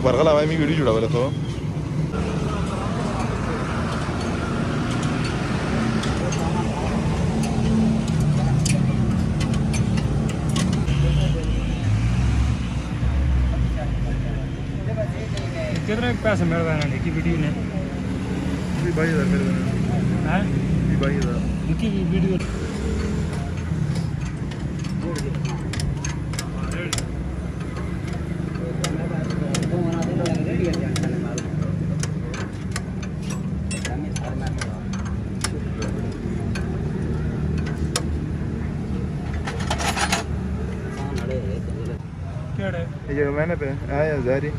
Bargala भाई मैं video जुड़ा वाला तो कितने पैसे मिल रहे हैं की वीडियो ने 22,000 मिल रहे हैं 22,000 की वीडियो ये मैंने पे आया जारी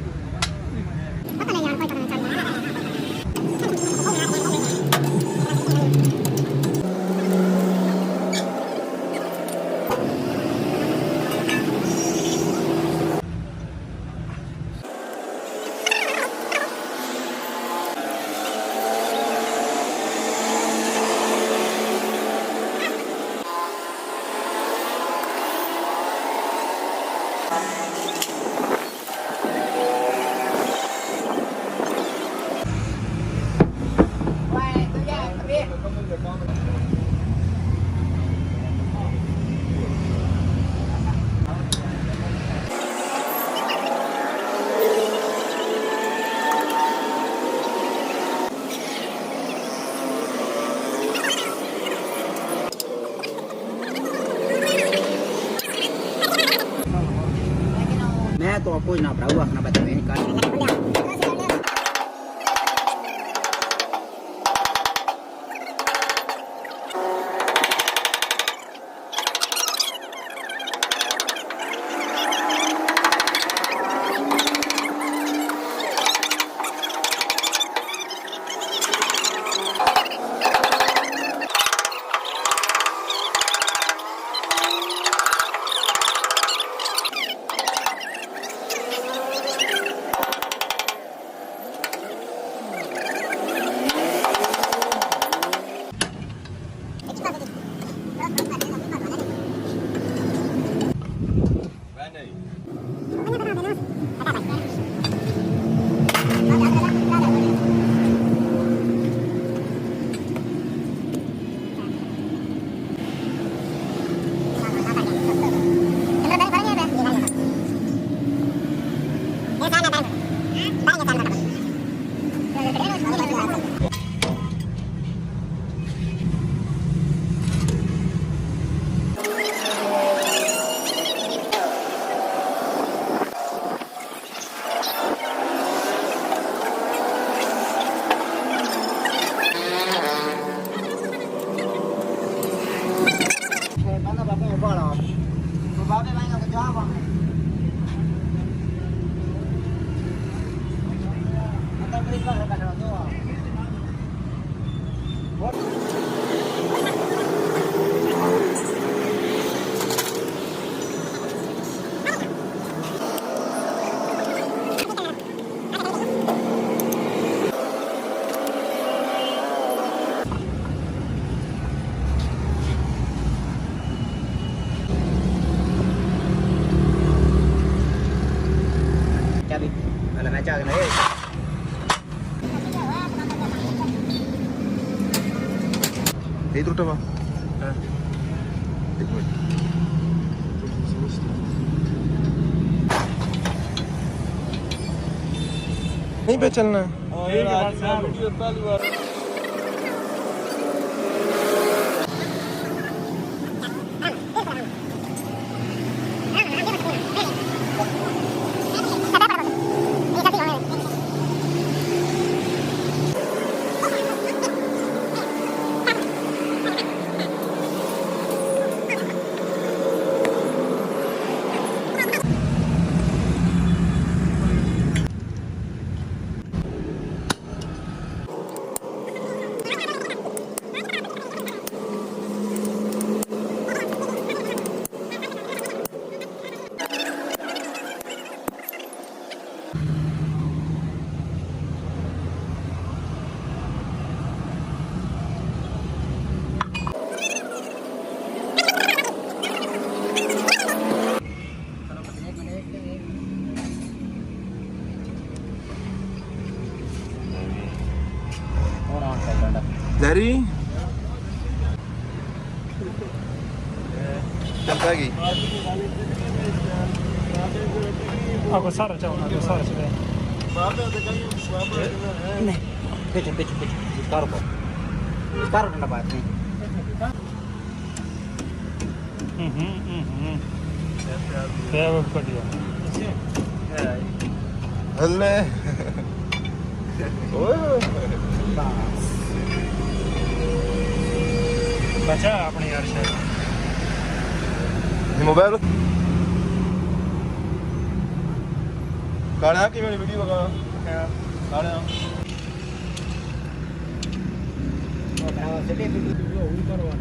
मैं तो कुछ ना पड़ा हुआ अपना बता मैंने कहा là mẹ chờ cái này ये तो टमा एक मिनट नहीं पे चलना जहरी चल पाएगी आपको सारा चाहो सारा चले नहीं पीछे पीछे पीछे करो ठंडा बात नहीं क्या कर दिया हल्ले बचा अपने यार शायद ये मोबाइल काढ़ा की मेरी वीडियो लगा काढ़ा चलिए वीडियो करवा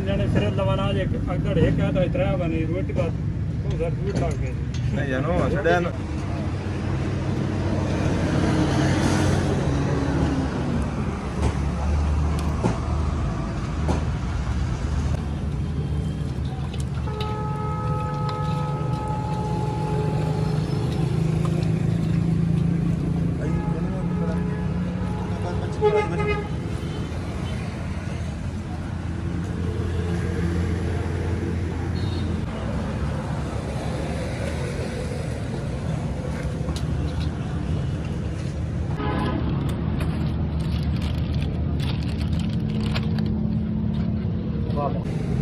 जाने फिर लवाना आज अगर एक आता इतना बनी रोटी का तो सर दूध लाग गए नहीं जानो सड़न Vamos.